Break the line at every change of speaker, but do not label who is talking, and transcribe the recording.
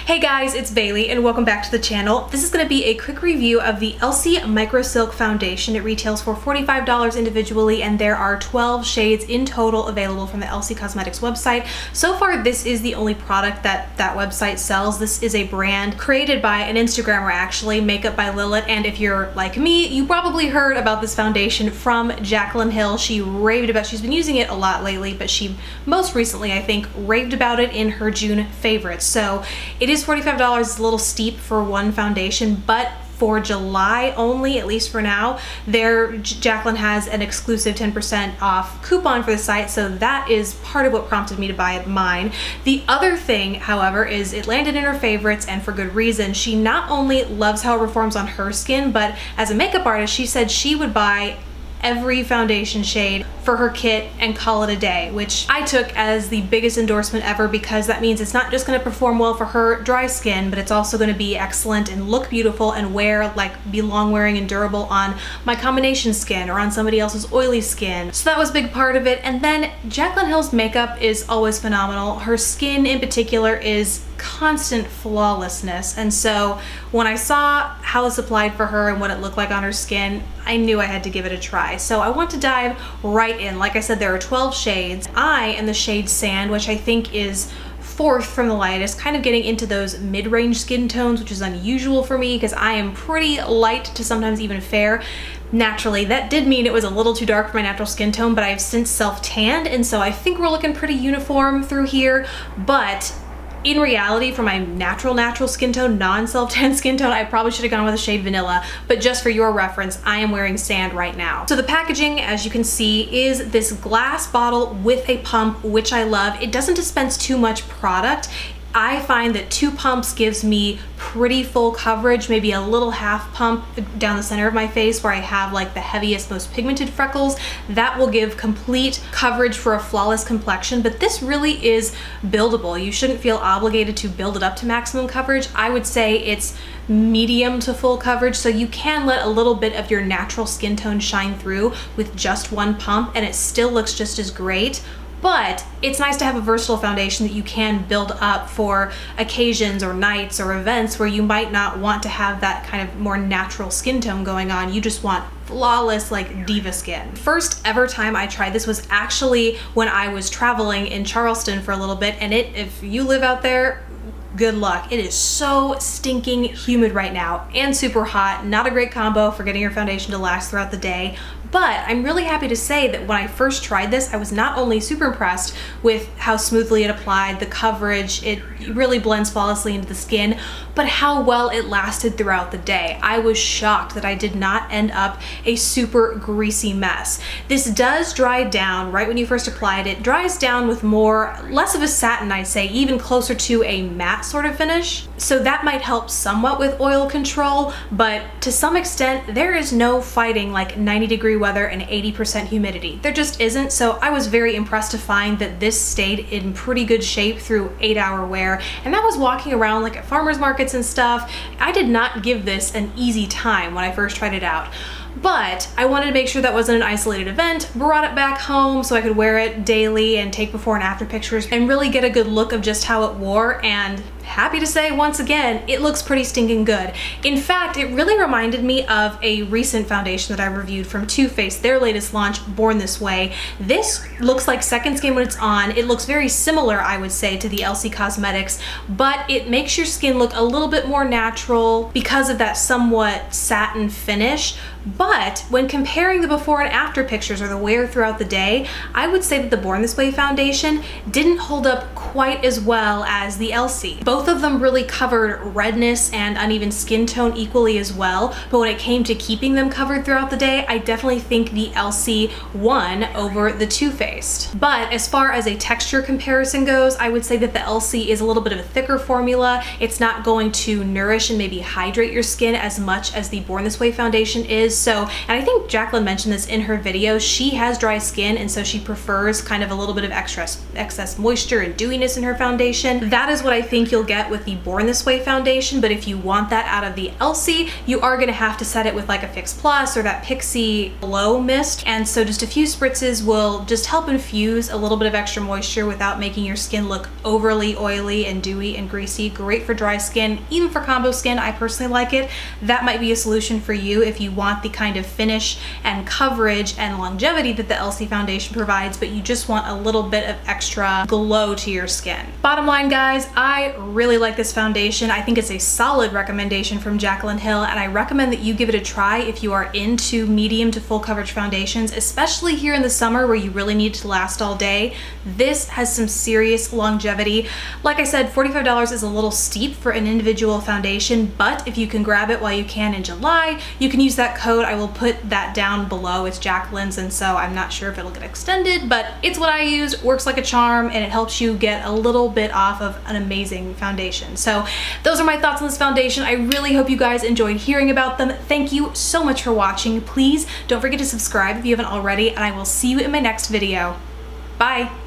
Hey guys, it's Bailey and welcome back to the channel. This is going to be a quick review of the Elcie Micro Silk Foundation. It retails for $45 individually and there are 12 shades in total available from the Elcie Cosmetics website. So far, this is the only product that website sells. This is a brand created by an Instagrammer actually, Makeup by Lilith, and if you're like me, you probably heard about this foundation from Jaclyn Hill. She raved about, she's been using it a lot lately, but she most recently, I think, raved about it in her June favorites. So it is $45. It's a little steep for one foundation, but for July only, at least for now, Jaclyn has an exclusive 10% off coupon for the site, so that is part of what prompted me to buy mine. The other thing, however, is it landed in her favorites, and for good reason. She not only loves how it performs on her skin, but as a makeup artist, she said she would buy every foundation shade for her kit and call it a day, which I took as the biggest endorsement ever, because that means it's not just going to perform well for her dry skin, but it's also going to be excellent and look beautiful and be long wearing and durable on my combination skin or on somebody else's oily skin. So that was a big part of it. And then Jaclyn Hill's makeup is always phenomenal. Her skin in particular is constant flawlessness, and so when I saw how this applied for her and what it looked like on her skin, I knew I had to give it a try. So I want to dive right in. Like I said, there are 12 shades. I am the shade Sand, which I think is fourth from the lightest, kind of getting into those mid-range skin tones, which is unusual for me because I am pretty light to sometimes even fair naturally. That did mean it was a little too dark for my natural skin tone, but I've since self-tanned, and so I think we're looking pretty uniform through here. But in reality, for my natural skin tone, non-self-tan skin tone, I probably should have gone with a shade Vanilla, but just for your reference, I am wearing Sand right now. So the packaging, as you can see, is this glass bottle with a pump, which I love. It doesn't dispense too much product. I find that 2 pumps gives me pretty full coverage, maybe a little half pump down the center of my face where I have like the heaviest, most pigmented freckles. That will give complete coverage for a flawless complexion, but this really is buildable. You shouldn't feel obligated to build it up to maximum coverage. I would say it's medium to full coverage, so you can let a little bit of your natural skin tone shine through with just 1 pump and it still looks just as great. But it's nice to have a versatile foundation that you can build up for occasions or nights or events where you might not want to have that kind of more natural skin tone going on. You just want flawless, like diva skin. First ever time I tried this was actually when I was traveling in Charleston for a little bit, and if you live out there, good luck. It is so stinking humid right now and super hot. Not a great combo for getting your foundation to last throughout the day. But I'm really happy to say that when I first tried this, I was not only super impressed with how smoothly it applied, the coverage, it really blends flawlessly into the skin, but how well it lasted throughout the day. I was shocked that I did not end up a super greasy mess. This does dry down right when you first applied it. Dries down with less of a satin, I'd say, even closer to a matte sort of finish. So that might help somewhat with oil control, but to some extent, there is no fighting like 90-degree weather and 80% humidity. There just isn't, so I was very impressed to find that this stayed in pretty good shape through 8-hour wear, and that was walking around like at farmers markets and stuff. I did not give this an easy time when I first tried it out. But I wanted to make sure that wasn't an isolated event, brought it back home so I could wear it daily and take before and after pictures and really get a good look of just how it wore, and happy to say once again, it looks pretty stinking good. In fact, it really reminded me of a recent foundation that I reviewed from Too Faced, their latest launch, Born This Way. This looks like second skin when it's on. It looks very similar, I would say, to the Elcie Cosmetics, but it makes your skin look a little bit more natural because of that somewhat satin finish. But when comparing the before and after pictures or the wear throughout the day, I would say that the Born This Way foundation didn't hold up quite as well as the Elcie. Both of them really covered redness and uneven skin tone equally as well, but when it came to keeping them covered throughout the day, I definitely think the Elcie won over the Too Faced. But as far as a texture comparison goes, I would say that the Elcie is a little bit of a thicker formula. It's not going to nourish and maybe hydrate your skin as much as the Born This Way foundation is. So, and I think Jaclyn mentioned this in her video, she has dry skin, and so she prefers kind of a little bit of excess moisture and dewiness in her foundation. That is what I think you'll you'll get with the Born This Way foundation, but if you want that out of the Elcie, you are gonna have to set it with like a Fix Plus or that Pixie Glow Mist. And so just a few spritzes will just help infuse a little bit of extra moisture without making your skin look overly oily and dewy and greasy. Great for dry skin, even for combo skin. I personally like it. That might be a solution for you if you want the kind of finish and coverage and longevity that the Elcie foundation provides, but you just want a little bit of extra glow to your skin. Bottom line, guys, I really like this foundation. I think it's a solid recommendation from Jaclyn Hill, and I recommend that you give it a try if you are into medium to full coverage foundations, especially here in the summer where you really need to last all day. This has some serious longevity. Like I said, $45 is a little steep for an individual foundation, but if you can grab it while you can in July, you can use that code. I will put that down below. It's Jaclyn's, and so I'm not sure if it'll get extended, but it's what I use, works like a charm, and it helps you get a little bit off of an amazing foundation. So those are my thoughts on this foundation. I really hope you guys enjoyed hearing about them. Thank you so much for watching. Please don't forget to subscribe if you haven't already, and I will see you in my next video. Bye.